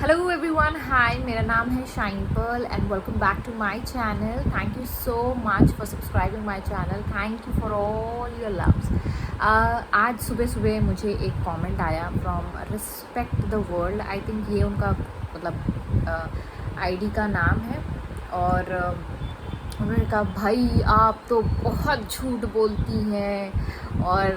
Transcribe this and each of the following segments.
Hello everyone, हाय, मेरा नाम है Shine Pearl and welcome back to my channel. Thank you so much for subscribing my channel. Thank you for all your loves. आज सुबह सुबह मुझे एक कमेंट आया from respect the world. I think ये उनका मतलब आईडी का नाम है और उन्होंने कहा भाई आप तो बहुत झूठ बोलती हैं और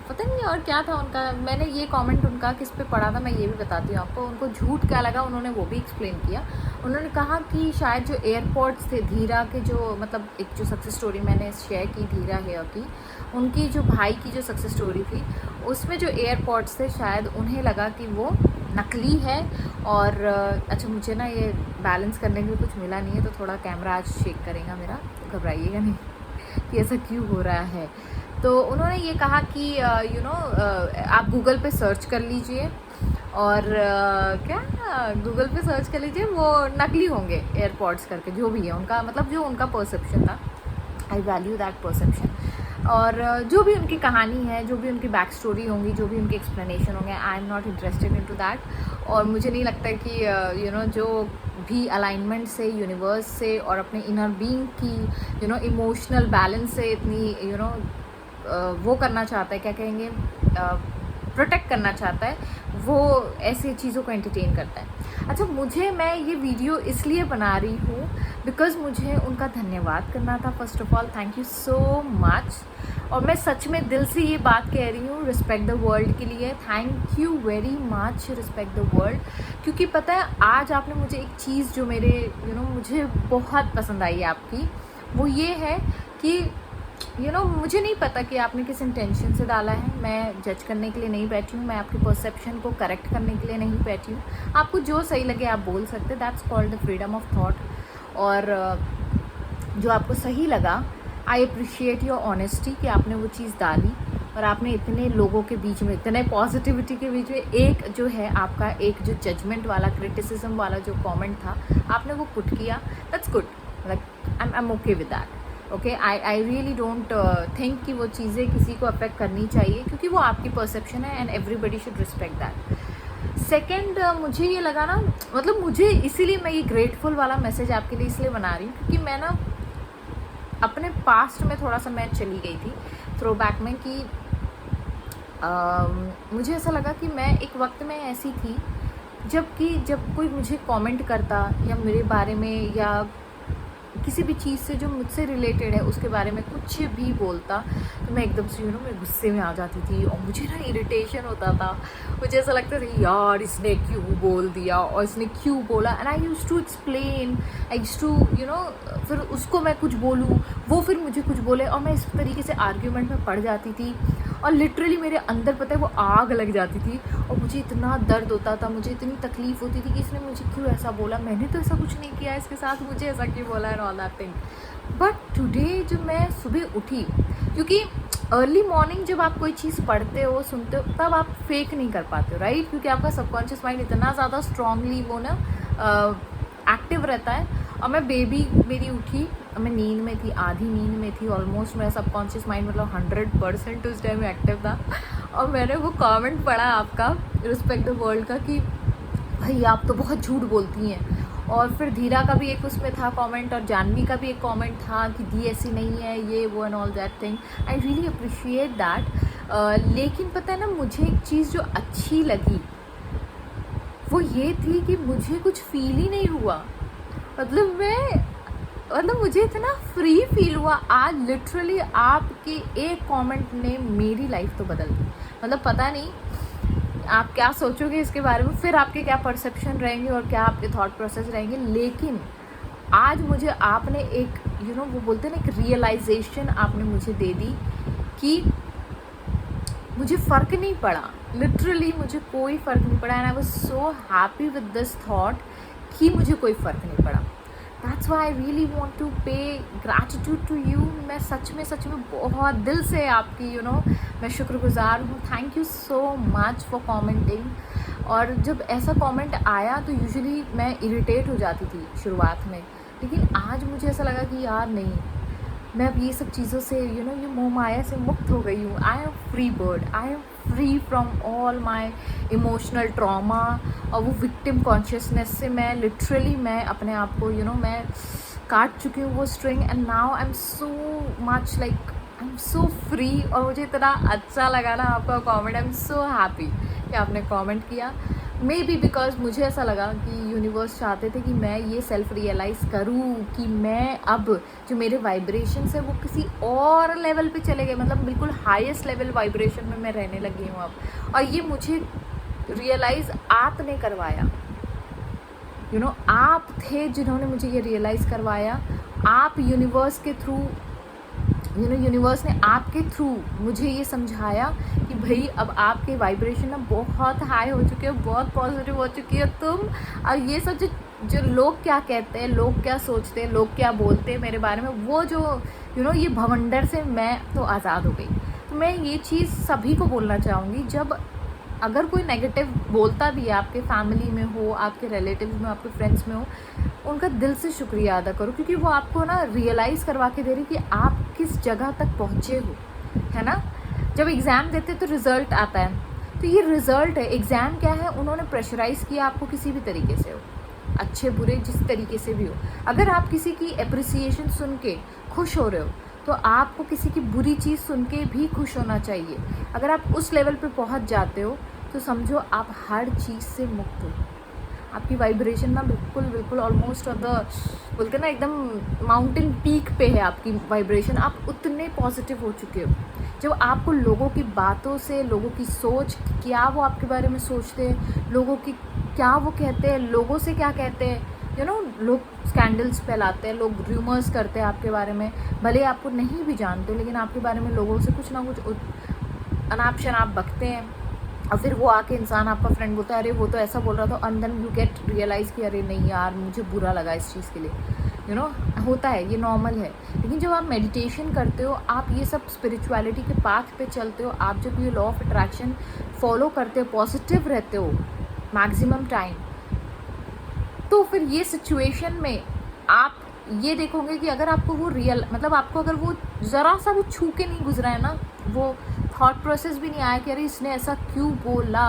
पता नहीं और क्या था उनका। मैंने ये कमेंट उनका किस पे पढ़ा था मैं ये भी बताती हूँ आपको। उनको झूठ क्या लगा उन्होंने वो भी एक्सप्लेन किया। उन्होंने कहा कि शायद जो एयरपोर्ट्स थे धीरा के, जो मतलब एक जो सक्सेस स्टोरी मैंने शेयर की धीरा हेयर की, उनकी जो भाई की जो सक्सेस स्टोरी थी उसमें जो एयरपोर्ट्स थे शायद उन्हें लगा कि वो नकली है। और अच्छा, मुझे ना ये बैलेंस करने के लिए कुछ मिला नहीं है तो थोड़ा कैमरा आज शेक करेगा मेरा, तो घबराइएगा नहीं कि ऐसा क्यों हो रहा है। तो उन्होंने ये कहा कि आप गूगल पे सर्च कर लीजिए और क्या गूगल पे सर्च कर लीजिए, वो नकली होंगे एयरपोर्ट्स करके, जो भी है उनका मतलब जो उनका परसेप्शन था। I value that perception. और जो भी उनकी कहानी है, जो भी उनकी बैक स्टोरी होंगी, जो भी उनके एक्सप्लेनेशन होंगे, I am not interested in to that. और मुझे नहीं लगता कि जो भी अलाइनमेंट से यूनिवर्स से और अपने इनर बीइंग की इमोशनल बैलेंस से इतनी वो करना चाहता है, क्या कहेंगे, प्रोटेक्ट करना चाहता है, वो ऐसी चीज़ों को एंटरटेन करता है। अच्छा, मैं ये वीडियो इसलिए बना रही हूँ बिकॉज़ मुझे उनका धन्यवाद करना था। First of all thank you so much. और मैं सच में दिल से ये बात कह रही हूँ रिस्पेक्ट द वर्ल्ड के लिए। Thank you very much respect the world. क्योंकि पता है आज आपने मुझे एक चीज़ जो मेरे मुझे बहुत पसंद आई है आपकी, वो ये है कि मुझे नहीं पता कि आपने किस इंटेंशन से डाला है। मैं जज करने के लिए नहीं बैठी हूँ, मैं आपके परसेप्शन को करेक्ट करने के लिए नहीं बैठी हूँ। आपको जो सही लगे आप बोल सकते, that's called the freedom of thought. और जो आपको सही लगा, आई अप्रिशिएट योर ऑनेस्टी कि आपने वो चीज़ डाली और आपने इतने लोगों के बीच में, इतने पॉजिटिविटी के बीच में एक जो है आपका एक जो जजमेंट वाला, क्रिटिसिज्म वाला जो कमेंट था, आपने वो पुट किया। That's good, like I am okay with that. Okay, I really don't think कि वो चीज़ें किसी को अफेक्ट करनी चाहिए, क्योंकि वो आपकी परसेप्शन है and everybody should respect that. Second, मुझे ये लगा ना, मतलब मुझे इसीलिए मैं ये ग्रेटफुल वाला मैसेज आपके लिए इसलिए बना रही हूँ क्योंकि मैं ना अपने पास्ट में थोड़ा सा मैं चली गई थी थ्रो बैक में कि मुझे ऐसा लगा कि मैं एक वक्त में ऐसी थी जब कोई मुझे कमेंट करता या मेरे बारे में या किसी भी चीज़ से जो मुझसे रिलेटेड है उसके बारे में कुछ भी बोलता तो मैं एकदम से मैं गुस्से में आ जाती थी और मुझे ना इरिटेशन होता था। मुझे ऐसा लगता था यार इसने क्यों बोल दिया और इसने क्यों बोला। And I used to explain, I used to फिर उसको मैं कुछ बोलूँ, वो फिर मुझे कुछ बोले और मैं इस तरीके से आर्ग्यूमेंट में पड़ जाती थी और लिटरली मेरे अंदर पता है वो आग लग जाती थी और मुझे इतना दर्द होता था, मुझे इतनी तकलीफ़ होती थी कि इसने मुझे क्यों ऐसा बोला, मैंने तो ऐसा कुछ नहीं किया इसके साथ, मुझे ऐसा क्यों बोला and all that thing. But today जब मैं सुबह उठी, क्योंकि अर्ली मॉर्निंग जब आप कोई चीज़ पढ़ते हो, सुनते हो, तब आप फेक नहीं कर पाते हो, राइट? क्योंकि आपका सबकॉन्शियस माइंड इतना ज़्यादा स्ट्रांगली वो ना एक्टिव रहता है। और मैं बेबी मेरी उठी, मैं नींद में थी, आधी नींद में थी ऑलमोस्ट। मेरा सबकॉन्शियस माइंड मतलब 100% उस टाइम एक्टिव था और मैंने वो कमेंट पढ़ा आपका रिस्पेक्ट द वर्ल्ड का कि भाई आप तो बहुत झूठ बोलती हैं। और फिर धीरा का भी एक उसमें था कमेंट और जानवी का भी एक कमेंट था कि दी ऐसी नहीं है, ये वो and all that thing. I really appreciate that. लेकिन पता है ना, मुझे एक चीज़ जो अच्छी लगी वो ये थी कि मुझे कुछ फील ही नहीं हुआ। मतलब मुझे इतना फ्री फील हुआ आज। लिटरली आपके एक कमेंट ने मेरी लाइफ तो बदल दी। मतलब पता नहीं आप क्या सोचोगे इसके बारे में, फिर आपके क्या परसेप्शन रहेंगे और क्या आपके थॉट प्रोसेस रहेंगे, लेकिन आज मुझे आपने एक वो बोलते हैं ना, एक रियलाइजेशन आपने मुझे दे दी कि मुझे फ़र्क नहीं पड़ा। लिटरली मुझे कोई फ़र्क नहीं पड़ा and I was so happy with this thought कि मुझे कोई फ़र्क नहीं पड़ा। That's why I really want to pay gratitude to you. मैं सच में बहुत दिल से आपकी मैं शुक्रगुजार हूँ। Thank you so much for commenting. और जब ऐसा कमेंट आया तो यूजुअली मैं इरिटेट हो जाती थी शुरुआत में, लेकिन आज मुझे ऐसा लगा कि यार नहीं, मैं अब ये सब चीज़ों से ये मोह माया से मुक्त हो गई हूँ। I am free bird, I am free from all my emotional trauma और वो विक्टिम कॉन्शियसनेस से मैं लिटरली मैं अपने आप को मैं काट चुकी हूँ वो string. And now I am so much like I am so free. और मुझे इतना अच्छा लगा ना आपका comment, I am so happy कि आपने कमेंट किया। मे बी बिकॉज मुझे ऐसा लगा कि यूनिवर्स चाहते थे कि मैं ये सेल्फ रियलाइज़ करूँ कि मैं अब जो मेरे वाइब्रेशंस है वो किसी और लेवल पे चले गए, मतलब बिल्कुल हाईएस्ट लेवल वाइब्रेशन में मैं रहने लगी हूँ अब। और ये मुझे रियलाइज़ आपने करवाया, आप थे जिन्होंने मुझे ये रियलाइज़ करवाया। आप यूनिवर्स के थ्रू यूनिवर्स ने आपके थ्रू मुझे ये समझाया कि भाई अब आपके वाइब्रेशन ना बहुत हाई हो चुके हैं, बहुत पॉजिटिव हो चुकी है तुम। और ये सब जो लोग क्या कहते हैं, लोग क्या सोचते हैं, लोग क्या बोलते हैं मेरे बारे में, वो जो ये भवंडर से मैं तो आज़ाद हो गई। तो मैं ये चीज़ सभी को बोलना चाहूँगी, जब अगर कोई नेगेटिव बोलता भी है, आपके फैमिली में हो, आपके रिलेटिव्स में, आपके फ्रेंड्स में हो, उनका दिल से शुक्रिया अदा करो, क्योंकि वो आपको ना रियलाइज़ करवा के दे रही कि आप किस जगह तक पहुँचे हो, है ना। जब एग्ज़ाम देते तो रिज़ल्ट आता है, तो ये रिज़ल्ट है। एग्ज़ाम क्या है, उन्होंने प्रेशराइज़ किया आपको किसी भी तरीके से हो, अच्छे बुरे जिस तरीके से भी हो। अगर आप किसी की अप्रिसिएशन सुन के खुश हो रहे हो, तो आपको किसी की बुरी चीज़ सुन के भी खुश होना चाहिए। अगर आप उस लेवल पे पहुंच जाते हो तो समझो आप हर चीज़ से मुक्त हो। आपकी वाइब्रेशन ना बिल्कुल बिल्कुल ऑलमोस्ट बोलते ना एकदम माउंटेन पीक पे है आपकी वाइब्रेशन। आप उतने पॉजिटिव हो चुके हो। जब आपको लोगों की बातों से, लोगों की सोच, क्या वो आपके बारे में सोचते हैं, लोगों की क्या वो कहते हैं, लोगों से क्या कहते हैं, लोग स्कैंडल्स फैलाते हैं, लोग र्यूमर्स करते हैं आपके बारे में, भले आपको नहीं भी जानते, लेकिन आपके बारे में लोगों से कुछ ना कुछ अनाप शनाप बकते हैं। और फिर वो आके इंसान, आपका फ्रेंड बोलता है अरे वो तो ऐसा बोल रहा था, and then you get realise कि अरे नहीं यार मुझे बुरा लगा इस चीज़ के लिए। होता है, ये नॉर्मल है। लेकिन जब आप मेडिटेशन करते हो, आप ये सब स्पिरिचुअलिटी के पाथ पे चलते हो, आप जब ये लॉ ऑफ अट्रैक्शन फॉलो करते हो, पॉजिटिव रहते हो मैक्सिमम टाइम, तो फिर ये सिचुएशन में आप ये देखोगे कि अगर आपको वो मतलब आपको अगर वो ज़रा सा भी छू के नहीं गुजरा है ना, वो थॉट प्रोसेस भी नहीं आया कि अरे इसने ऐसा क्यों बोला,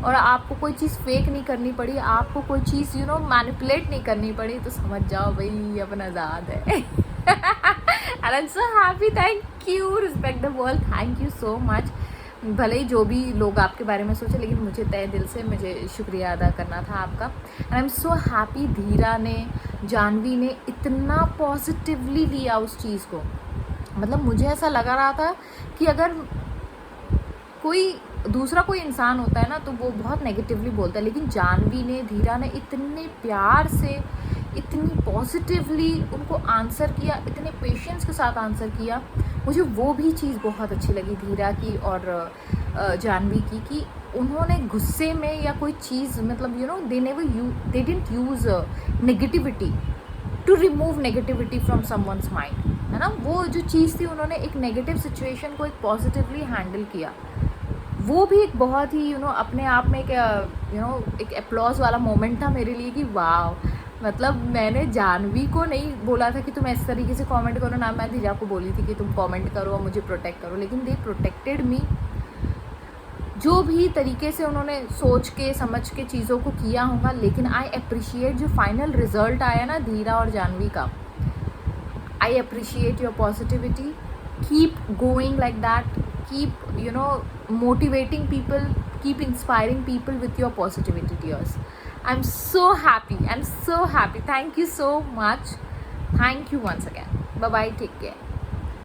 और आपको कोई चीज़ फेक नहीं करनी पड़ी, आपको कोई चीज़ मैनिपुलेट नहीं करनी पड़ी, तो समझ जाओ भाई अपन आज़ाद है। And I am so happy, thank you, respect the world, thank you so much. भले ही जो भी लोग आपके बारे में सोचे, लेकिन मुझे तहे दिल से मुझे शुक्रिया अदा करना था आपका। And I am so happy Dhira ने, जानवी ने इतना पॉजिटिवली लिया उस चीज़ को। मतलब मुझे ऐसा लगा रहा था कि अगर कोई दूसरा कोई इंसान होता है ना तो वो बहुत नेगेटिवली बोलता है, लेकिन जानवी ने, धीरा ने इतने प्यार से, इतनी पॉजिटिवली उनको आंसर किया, इतने पेशेंस के साथ आंसर किया। मुझे वो भी चीज़ बहुत अच्छी लगी धीरा की और जानवी की, कि उन्होंने गुस्से में या कोई चीज़, मतलब they didn't use negativity to remove negativity from someone's mind, है ना। वो जो चीज़ थी, उन्होंने एक नेगेटिव सिचुएशन को एक पॉजिटिवली हैंडल किया। वो भी एक बहुत ही अपने आप में एक एक अप्लॉज वाला मोमेंट था मेरे लिए कि वाह। मतलब मैंने जानवी को नहीं बोला था कि तुम इस तरीके से कमेंट करो ना, मैं धीरा को बोली थी कि तुम कमेंट करो और मुझे प्रोटेक्ट करो, लेकिन दे प्रोटेक्टेड मी। जो भी तरीके से उन्होंने सोच के समझ के चीज़ों को किया होगा, लेकिन आई अप्रिशिएट जो फाइनल रिजल्ट आया ना धीरा और जानवी का, I appreciate your positivity. Keep going like that, keep motivating people, keep inspiring people with your positivity, dears. I'm so happy, thank you so much, thank you once again, bye bye, take care.